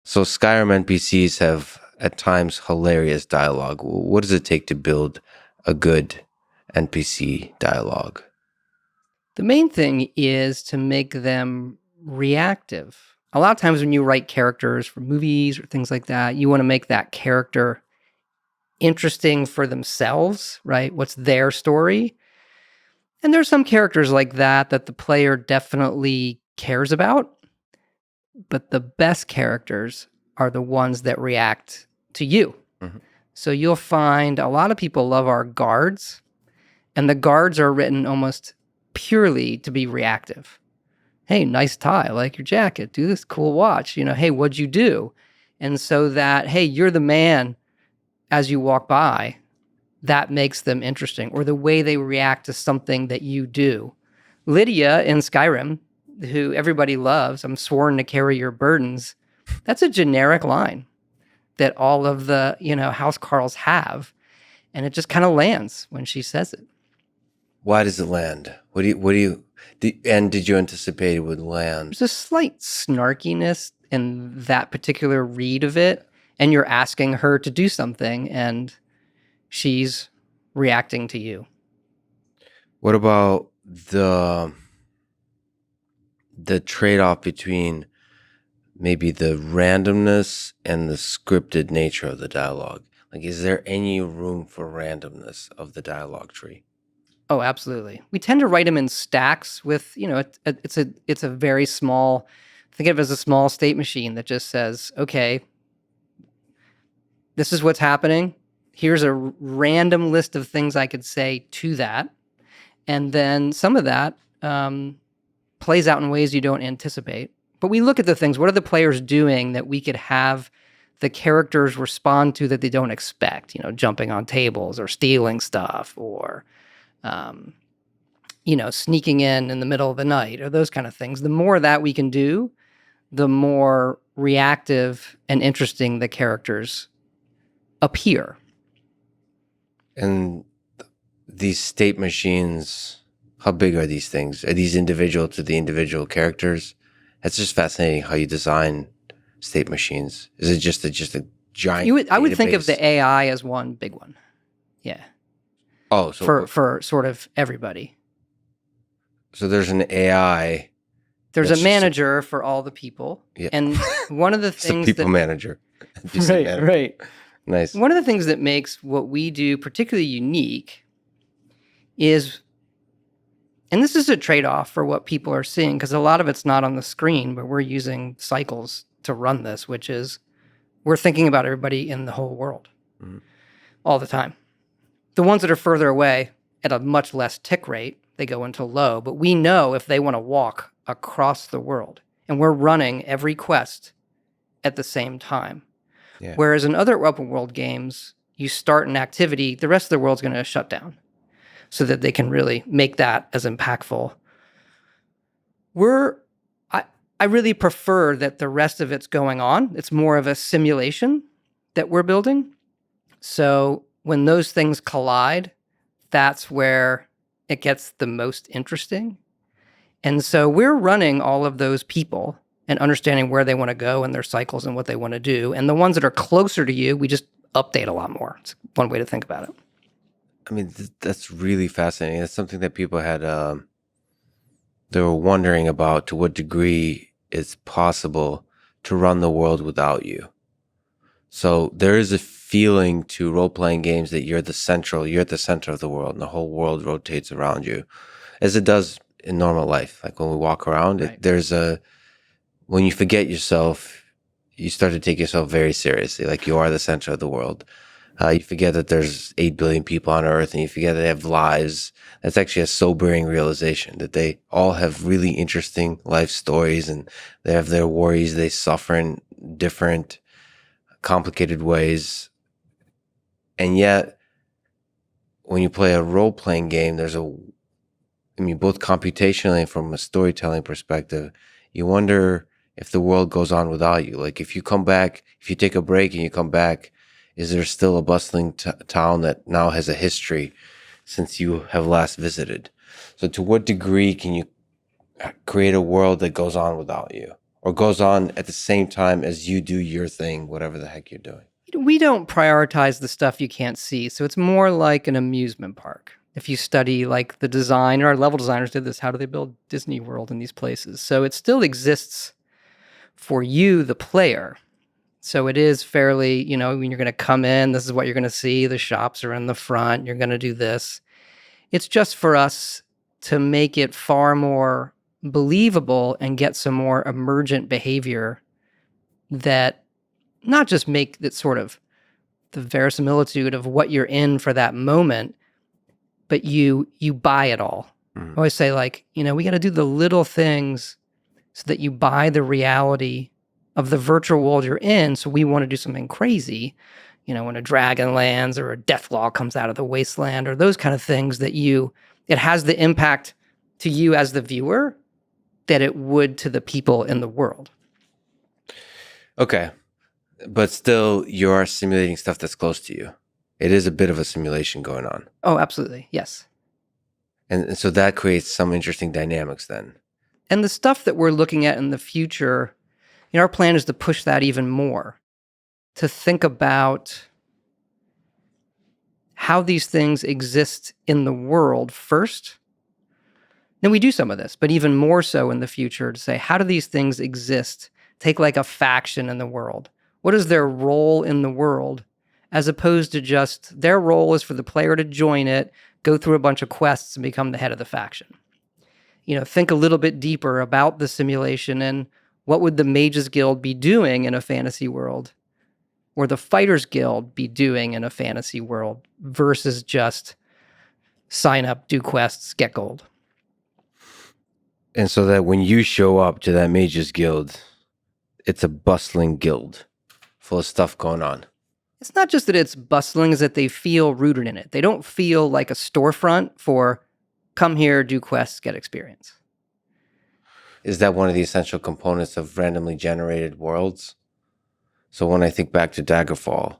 So Skyrim NPCs have at times hilarious dialogue. What does it take to build a good NPC dialogue? The main thing is to make them reactive. A lot of times when you write characters for movies or things like that, you want to make that character interesting for themselves, right? What's their story? And there's some characters like that the player definitely cares about, but the best characters are the ones that react to you. Mhm. So you'll find a lot of people love our guards, and the guards are written almost purely to be reactive. Hey, nice tie. I like your jacket. Do this cool watch. Hey, what'd you do? And so that, hey, you're the man as you walk by, that makes them interesting. Or the way they react to something that you do. Lydia in Skyrim, who everybody loves, I'm sworn to carry your burdens. That's a generic line that all of the, housecarls have. And it just kind of lands when she says it. Why does it land? Did you anticipate it would land? There's a slight snarkiness in that particular read of it, and you're asking her to do something, and she's reacting to you. What about the trade-off between maybe the randomness and the scripted nature of the dialogue? Like, is there any room for randomness of the dialogue tree? Oh, absolutely. We tend to write them in stacks with, it's a very small, think of it as a small state machine that just says, okay, this is what's happening. Here's a random list of things I could say to that. And then some of that plays out in ways you don't anticipate. But we look at the things, what are the players doing that we could have the characters respond to that they don't expect, jumping on tables or stealing stuff or, sneaking in the middle of the night or those kind of things. The more that we can do, the more reactive and interesting the characters appear. And these state machines, how big are these things? Are these individual to the individual characters? It's just fascinating how you design state machines. Is it just a giant? I would think of the AI as one big one. Yeah. Oh, so for sort of everybody. So there's an AI. There's a manager for all the people. Yeah. And one of the things it's a people manager. Right. Nice. One of the things that makes what we do particularly unique is, and this is a trade-off for what people are seeing, because a lot of it's not on the screen, but we're using cycles to run this, which is we're thinking about everybody in the whole world all the time. The ones that are further away at a much less tick rate, they go into low, but we know if they want to walk across the world, and we're running every quest at the same time. Yeah. Whereas in other open world games, you start an activity, the rest of the world's going to shut down so that they can really make that as impactful. I really prefer that the rest of it's going on. It's more of a simulation that we're building. So when those things collide, that's where it gets the most interesting. And so we're running all of those people and understanding where they want to go and their cycles and what they want to do. And the ones that are closer to you, we just update a lot more. It's one way to think about it. I mean, that's really fascinating. It's something that people had, they were wondering about to what degree it's possible to run the world without you. So there is a feeling to role-playing games that you're at the center of the world and the whole world rotates around you, as it does in normal life. Like when we walk around, right. When you forget yourself, you start to take yourself very seriously. Like you are the center of the world. You forget that there's 8 billion people on Earth, and you forget that they have lives. That's actually a sobering realization that they all have really interesting life stories, and they have their worries. They suffer in different, complicated ways. And yet, when you play a role-playing game, both computationally and from a storytelling perspective, you wonder if the world goes on without you. Like if you come back, if you take a break and you come back, is there still a bustling town that now has a history since you have last visited? So to what degree can you create a world that goes on without you? or goes on at the same time as you do your thing, whatever the heck you're doing? We don't prioritize the stuff you can't see. So it's more like an amusement park. If you study like the design, our level designers did this, how do they build Disney World in these places? So it still exists for you, the player. So it is fairly, when you're going to come in, this is what you're going to see. The shops are in the front. You're going to do this. It's just for us to make it far more believable and get some more emergent behavior that not just make that sort of the verisimilitude of what you're in for that moment, but you buy it all. I always say, like, we got to do the little things so that you buy the reality of the virtual world you're in. So we want to do something crazy, when a dragon lands or a deathclaw comes out of the wasteland or those kind of things that it has the impact to you as the viewer that it would to the people in the world. Okay. But still, you are simulating stuff that's close to you. It is a bit of a simulation going on. Oh, absolutely. Yes. And so that creates some interesting dynamics then. And the stuff that we're looking at in the future, our plan is to push that even more, to think about how these things exist in the world first. And we do some of this, but even more so in the future to say, how do these things exist? Take like a faction in the world. What is their role in the world? As opposed to just their role is for the player to join it, go through a bunch of quests and become the head of the faction. Think a little bit deeper about the simulation and what would the Mages Guild be doing in a fantasy world? Or the Fighters Guild be doing in a fantasy world versus just sign up, do quests, get gold. And so that when you show up to that Mages Guild, it's a bustling guild full of stuff going on. It's not just that it's bustling, it's that they feel rooted in it. They don't feel like a storefront for come here, do quests, get experience. Is that one of the essential components of randomly generated worlds? So when I think back to Daggerfall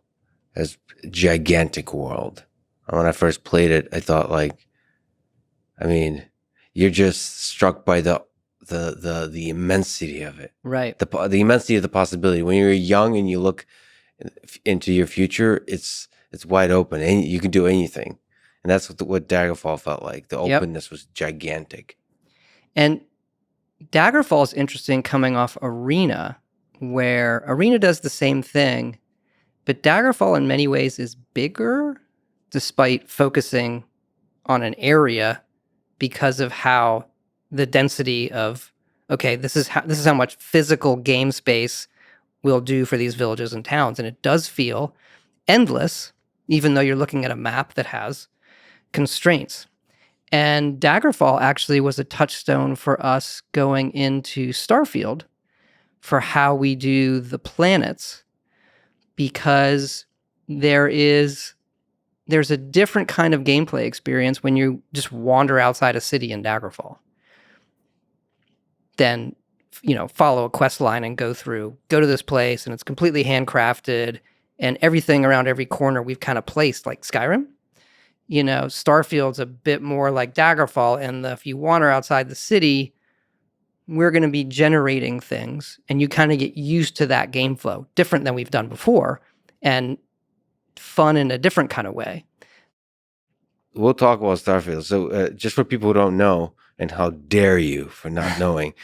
as a gigantic world, when I first played it, I thought you're just struck by the immensity of it. Right. The immensity of the possibility. When you're young and you look into your future, it's wide open and you can do anything. And that's what Daggerfall felt like. The openness was gigantic. And Daggerfall is interesting coming off Arena, where Arena does the same thing, but Daggerfall in many ways is bigger despite focusing on an area because of how the density of, okay, this is how much physical game space we'll do for these villages and towns. And it does feel endless, even though you're looking at a map that has constraints. And Daggerfall actually was a touchstone for us going into Starfield for how we do the planets, because there's a different kind of gameplay experience when you just wander outside a city in Daggerfall than, follow a quest line and go to this place and it's completely handcrafted and everything around every corner we've kind of placed like Skyrim. Starfield's a bit more like Daggerfall, and if you wander outside the city, we're going to be generating things, and you kind of get used to that game flow, different than we've done before, and fun in a different kind of way. We'll talk about Starfield. So just for people who don't know, and how dare you for not knowing,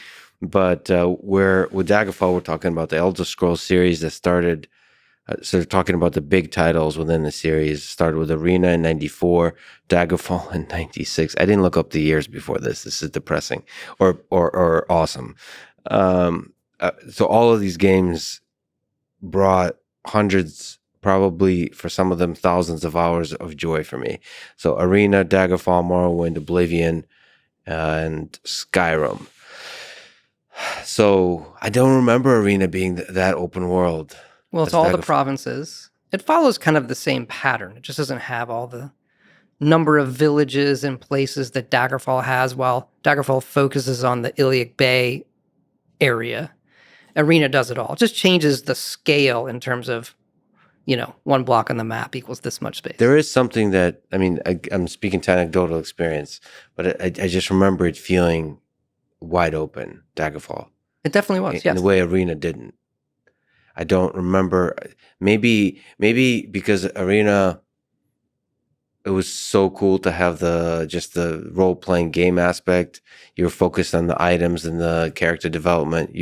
but with Daggerfall, we're talking about the Elder Scrolls series that started. So talking about the big titles within the series, started with Arena in 94, Daggerfall in 96. I didn't look up the years before this. This is depressing or awesome. So all of these games brought hundreds, probably for some of them thousands of hours of joy for me. So Arena, Daggerfall, Morrowind, Oblivion, and Skyrim. So I don't remember Arena being that open world. Well, it's all the provinces. It follows kind of the same pattern. It just doesn't have all the number of villages and places that Daggerfall has, while Daggerfall focuses on the Iliac Bay area. Arena does it all. It just changes the scale in terms of, one block on the map equals this much space. There is something that, I'm speaking to anecdotal experience, but I just remember it feeling wide open, Daggerfall. It definitely was, in yes. the way Arena didn't. I don't remember. Maybe because Arena, it was so cool to have the role playing game aspect. You're focused on the items and the character development.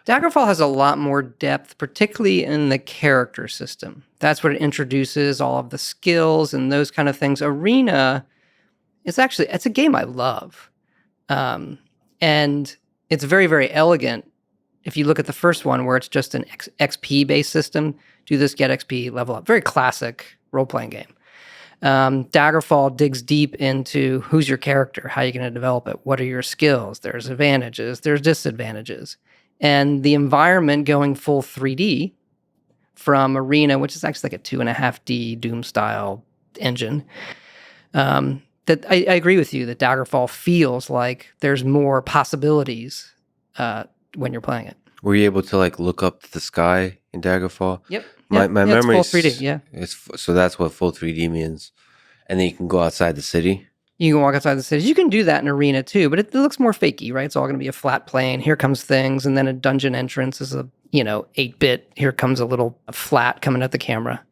Daggerfall has a lot more depth, particularly in the character system. That's what it introduces, all of the skills and those kind of things. Arena, it's a game I love. And it's very, very elegant. If you look at the first one, where it's just an XP-based system, do this, get XP, level up. Very classic role-playing game. Daggerfall digs deep into who's your character, how are you going to develop it, what are your skills, there's advantages, there's disadvantages. And the environment going full 3D from Arena, which is actually like a 2.5D Doom-style engine, that I agree with you that Daggerfall feels like there's more possibilities when you're playing it. Were you able to like look up to the sky in Daggerfall? Yep. My memory it's full 3D, yeah. So that's what full 3D means. And then you can go outside the city. You can walk outside the city. You can do that in Arena too, but it looks more fakey, right? It's all going to be a flat plane. Here comes things, and then a dungeon entrance is a 8-bit. Here comes a little flat coming at the camera.